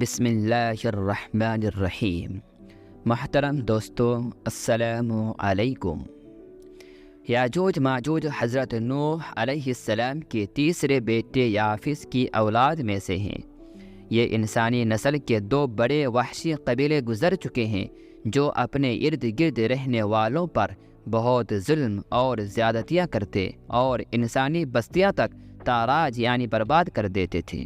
بسم اللہ الرحمن الرحیم۔ محترم دوستو، السلام علیکم۔ یاجوج ماجوج حضرت نوح علیہ السلام کے تیسرے بیٹے یافس کی اولاد میں سے ہیں۔ یہ انسانی نسل کے دو بڑے وحشی قبیلے گزر چکے ہیں جو اپنے ارد گرد رہنے والوں پر بہت ظلم اور زیادتیاں کرتے اور انسانی بستیاں تک تاراج یعنی برباد کر دیتے تھے۔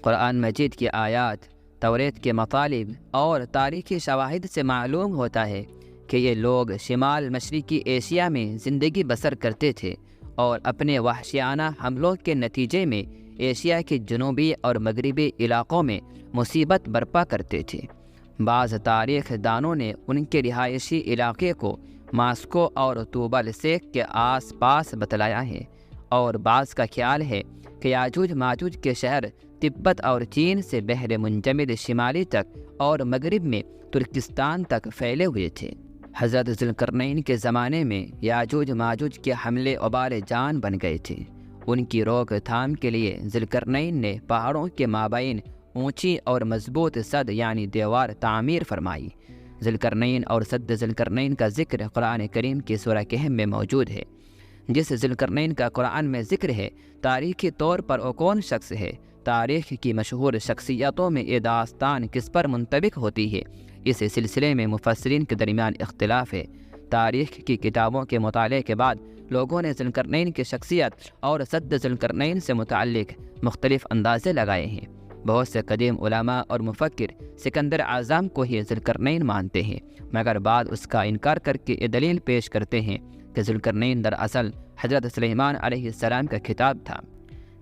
قرآن مجید کی آیات، توریت کے مطالب اور تاریخی شواہد سے معلوم ہوتا ہے کہ یہ لوگ شمال مشرقی ایشیا میں زندگی بسر کرتے تھے اور اپنے وحشیانہ حملوں کے نتیجے میں ایشیا کے جنوبی اور مغربی علاقوں میں مصیبت برپا کرتے تھے۔ بعض تاریخ دانوں نے ان کے رہائشی علاقے کو ماسکو اور طوبہ سیک کے آس پاس بتلایا ہے، اور بعض کا خیال ہے کہ یاجوج ماجوج کے شہر تبت اور چین سے بحر منجمد شمالی تک اور مغرب میں ترکستان تک پھیلے ہوئے تھے۔ حضرت ذوالقرنین کے زمانے میں یاجوج ماجوج کے حملے وبال جان بن گئے تھے۔ ان کی روک تھام کے لیے ذوالقرنین نے پہاڑوں کے مابین اونچی اور مضبوط سد یعنی دیوار تعمیر فرمائی۔ ذوالقرنین اور سد ذوالقرنین کا ذکر قرآن کریم کی سورہ کہف میں موجود ہے۔ جس ذوالقرنین کا قرآن میں ذکر ہے، تاریخی طور پر وہ کون شخص ہے؟ تاریخ کی مشہور شخصیتوں میں یہ داستان کس پر منطبق ہوتی ہے، اس سلسلے میں مفسرین کے درمیان اختلاف ہے۔ تاریخ کی کتابوں کے مطالعے کے بعد لوگوں نے ذوالقرنین کی شخصیت اور سد ذوالقرنین سے متعلق مختلف اندازے لگائے ہیں۔ بہت سے قدیم علماء اور مفکر سکندر اعظم کو ہی ذوالقرنین مانتے ہیں، مگر بعد اس کا انکار کر کے یہ دلیل پیش کرتے ہیں کہ ذوالقرنین دراصل حضرت سلیمان علیہ السلام کا خطاب تھا۔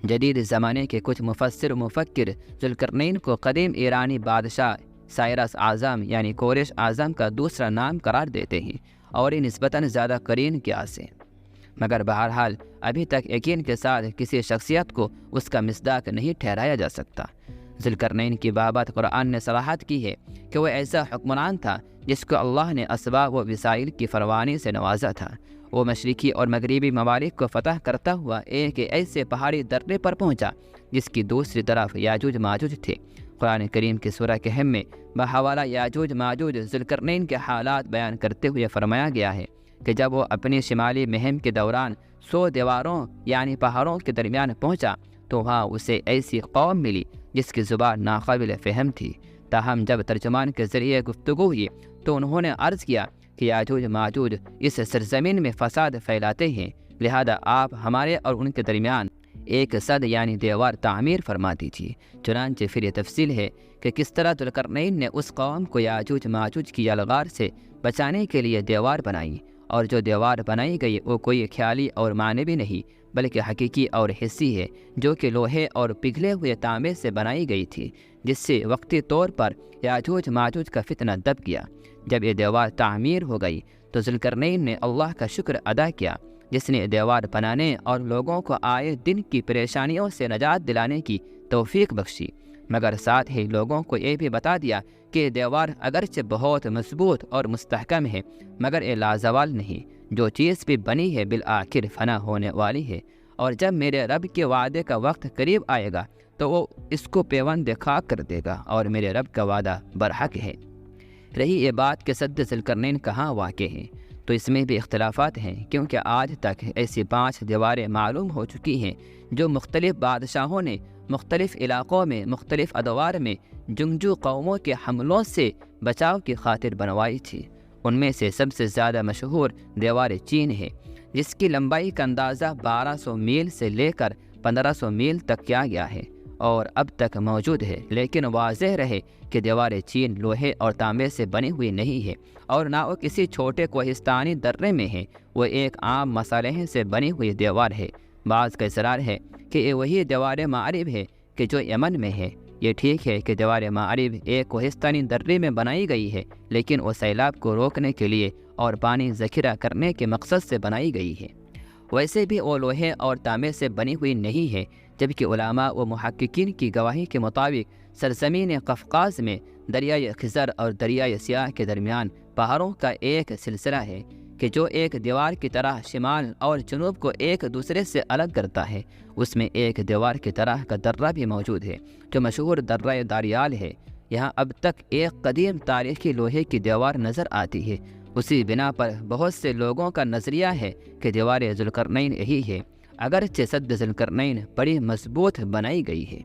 جدید زمانے کے کچھ مفسر و مفکر ذوالقرنین کو قدیم ایرانی بادشاہ سائرس اعظم یعنی کورش اعظم کا دوسرا نام قرار دیتے ہیں اور یہ نسبتاً زیادہ قرین قیاس ہے، مگر بہرحال ابھی تک یقین کے ساتھ کسی شخصیت کو اس کا مصداق نہیں ٹھہرایا جا سکتا۔ ذوالقرنین کی بابت قرآن نے صراحت کی ہے کہ وہ ایسا حکمران تھا جس کو اللہ نے اسباب و وسائل کی فراوانی سے نوازا تھا۔ وہ مشرقی اور مغربی ممالک کو فتح کرتا ہوا ایک ایسے پہاڑی درے پر پہنچا جس کی دوسری طرف یاجوج ماجوج تھے۔ قرآن کریم کی سورہ کہف میں بحوالہ یاجوج ماجوج ذوالقرنین کے حالات بیان کرتے ہوئے فرمایا گیا ہے کہ جب وہ اپنی شمالی مہم کے دوران 100 دیواروں یعنی پہاڑوں کے درمیان پہنچا تو وہاں اسے ایسی قوم ملی جس کی زبان ناقابل فہم تھی۔ تاہم جب ترجمان کے ذریعے گفتگو ہوئی تو انہوں نے عرض کیا کہ یاجوج ماجوج اس سرزمین میں فساد پھیلاتے ہیں، لہذا آپ ہمارے اور ان کے درمیان ایک سد یعنی دیوار تعمیر فرما دیجیے۔ چنانچہ پھر یہ تفصیل ہے کہ کس طرح ذوالقرنین نے اس قوم کو یاجوج ماجوج کی یلغار سے بچانے کے لیے دیوار بنائی، اور جو دیوار بنائی گئی وہ کوئی خیالی اور معنوی نہیں بلکہ حقیقی اور حسی ہے، جو کہ لوہے اور پگھلے ہوئے تانبے سے بنائی گئی تھی، جس سے وقتی طور پر یاجوج ماجوج کا فتنہ دب گیا۔ جب یہ دیوار تعمیر ہو گئی تو ذوالقرنین نے اللہ کا شکر ادا کیا جس نے دیوار بنانے اور لوگوں کو آئے دن کی پریشانیوں سے نجات دلانے کی توفیق بخشی، مگر ساتھ ہی لوگوں کو یہ بھی بتا دیا کہ یہ دیوار اگرچہ بہت مضبوط اور مستحکم ہے مگر یہ لازوال نہیں، جو چیز بھی بنی ہے بالآخر فنا ہونے والی ہے، اور جب میرے رب کے وعدے کا وقت قریب آئے گا تو وہ اس کو پیوند خاک کر دے گا، اور میرے رب کا وعدہ برحق ہے۔ رہی یہ بات کہ سد ذوالقرنین کہاں واقع ہے، تو اس میں بھی اختلافات ہیں، کیونکہ آج تک ایسی 5 دیواریں معلوم ہو چکی ہیں جو مختلف بادشاہوں نے مختلف علاقوں میں مختلف ادوار میں جنگجو قوموں کے حملوں سے بچاؤ کی خاطر بنوائی تھی۔ ان میں سے سب سے زیادہ مشہور دیوار چین ہے، جس کی لمبائی کا اندازہ 1200 میل سے لے کر 1500 میل تک کیا گیا ہے اور اب تک موجود ہے، لیکن واضح رہے کہ دیوار چین لوہے اور تانبے سے بنی ہوئی نہیں ہے اور نہ وہ کسی چھوٹے کوہستانی درے میں ہے، وہ ایک عام مصالحے سے بنی ہوئی دیوار ہے۔ بعض کا اصرار ہے کہ یہ وہی دیوار معرب ہے کہ جو یمن میں ہے۔ یہ ٹھیک ہے کہ دیوار معرب ایک کوہستانی درے میں بنائی گئی ہے، لیکن وہ سیلاب کو روکنے کے لیے اور پانی ذخیرہ کرنے کے مقصد سے بنائی گئی ہے۔ ویسے بھی وہ لوہے اور تانبے سے بنی ہوئی نہیں ہے، جبکہ علماء و محققین کی گواہی کے مطابق سرزمین قفقاز میں دریائے خزر اور دریائے سیاہ کے درمیان پہاڑوں کا ایک سلسلہ ہے کہ جو ایک دیوار کی طرح شمال اور جنوب کو ایک دوسرے سے الگ کرتا ہے، اس میں ایک دیوار کی طرح کا درہ بھی موجود ہے جو مشہور درہ داریال ہے۔ یہاں اب تک ایک قدیم تاریخی لوہے کی دیوار نظر آتی ہے۔ اسی بنا پر بہت سے لوگوں کا نظریہ ہے کہ دیوار ذوالقرنین یہی ہے، اگرچہ سد ذوالقرنین بڑی مضبوط بنائی گئی ہے۔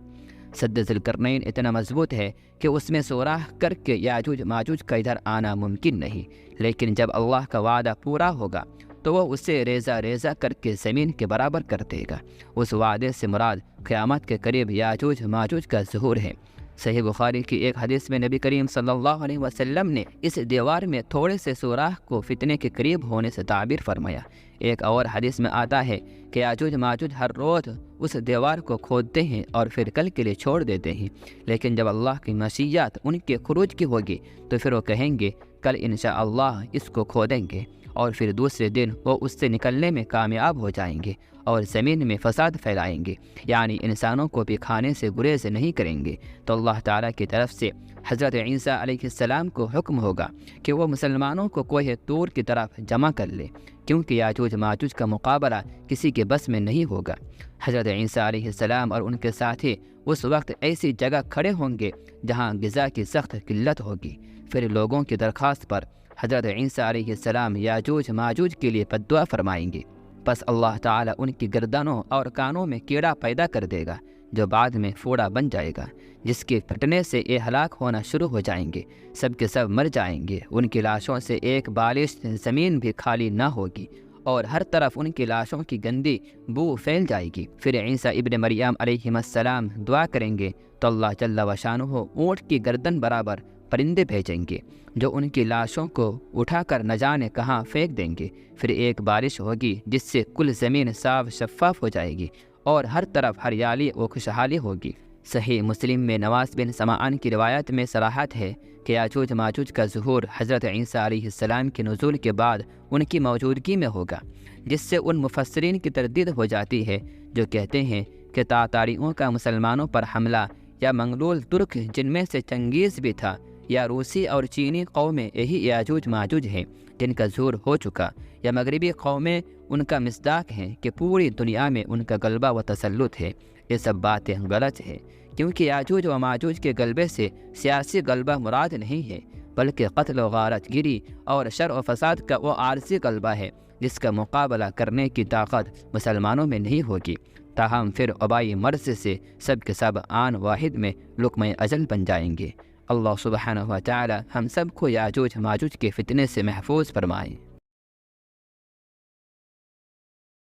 سد ذوالقرنین اتنا مضبوط ہے کہ اس میں سوراخ کر کے یاجوج ماجوج کا ادھر آنا ممکن نہیں، لیکن جب اللہ کا وعدہ پورا ہوگا تو وہ اسے ریزہ ریزہ کر کے زمین کے برابر کر دے گا۔ اس وعدے سے مراد قیامت کے قریب یاجوج ماجوج کا ظہور ہے۔ صحیح بخاری کی ایک حدیث میں نبی کریم صلی اللہ علیہ وسلم نے اس دیوار میں تھوڑے سے سوراخ کو فتنے کے قریب ہونے سے تعبیر فرمایا۔ ایک اور حدیث میں آتا ہے کہ یاجوج ماجوج ہر روز اس دیوار کو کھودتے ہیں اور پھر کل کے لیے چھوڑ دیتے ہیں، لیکن جب اللہ کی مشیت ان کے خروج کی ہوگی تو پھر وہ کہیں گے کل انشاءاللہ اس کو کھودیں گے، اور پھر دوسرے دن وہ اس سے نکلنے میں کامیاب ہو جائیں گے اور زمین میں فساد پھیلائیں گے، یعنی انسانوں کو بھی کھانے سے گریز نہیں کریں گے۔ تو اللہ تعالیٰ کی طرف سے حضرت عیسیٰ علیہ السلام کو حکم ہوگا کہ وہ مسلمانوں کو کوہ طور کی طرف جمع کر لے، کیونکہ یاجوج ماجوج کا مقابلہ کسی کے بس میں نہیں ہوگا۔ حضرت عیسیٰ علیہ السلام اور ان کے ساتھی اس وقت ایسی جگہ کھڑے ہوں گے جہاں غذا کی سخت قلت ہوگی۔ پھر لوگوں کی درخواست پر حضرت عیسیٰ علیہ السلام یاجوج ماجوج کے لیے بددعا فرمائیں گے، پس اللہ تعالیٰ ان کی گردنوں اور کانوں میں کیڑا پیدا کر دے گا جو بعد میں پھوڑا بن جائے گا، جس کے پھٹنے سے یہ ہلاک ہونا شروع ہو جائیں گے، سب کے سب مر جائیں گے۔ ان کی لاشوں سے ایک بالش زمین بھی خالی نہ ہوگی اور ہر طرف ان کی لاشوں کی گندی بو پھیل جائے گی۔ پھر عیسیٰ ابن مریم علیہ السلام دعا کریں گے تو اللہ جل وشانہ اونٹ کی گردن برابر پرندے بھیجیں گے جو ان کی لاشوں کو اٹھا کر نہ جانے کہاں پھینک دیں گے۔ پھر ایک بارش ہوگی جس سے کل زمین صاف شفاف ہو جائے گی اور ہر طرف ہریالی و خوشحالی ہوگی۔ صحیح مسلم میں نواس بن سمعان کی روایت میں صراحت ہے کہ یاجوج ماجوج کا ظہور حضرت عیسیٰ علیہ السلام کے نزول کے بعد ان کی موجودگی میں ہوگا، جس سے ان مفسرین کی تردید ہو جاتی ہے جو کہتے ہیں کہ تاتاریوں کا مسلمانوں پر حملہ یا منگلول ترک جن میں سے چنگیز بھی تھا یا روسی اور چینی قومیں یہی یاجوج ماجوج ہیں جن کا ظہور ہو چکا، یا مغربی قومیں ان کا مصداق ہیں کہ پوری دنیا میں ان کا غلبہ و تسلط ہے۔ یہ سب باتیں غلط ہیں، کیونکہ یاجوج و ماجوج کے غلبے سے سیاسی غلبہ مراد نہیں ہے، بلکہ قتل و غارت گری اور شر و فساد کا وہ عارضی غلبہ ہے جس کا مقابلہ کرنے کی طاقت مسلمانوں میں نہیں ہوگی۔ تاہم پھر وبائی مرض سے سب کے سب آن واحد میں لقمہ اجل بن جائیں گے۔ اللہ سبحانہ و تعالی ہم سب کو یاجوج ماجوج کے فتنے سے محفوظ فرمائے۔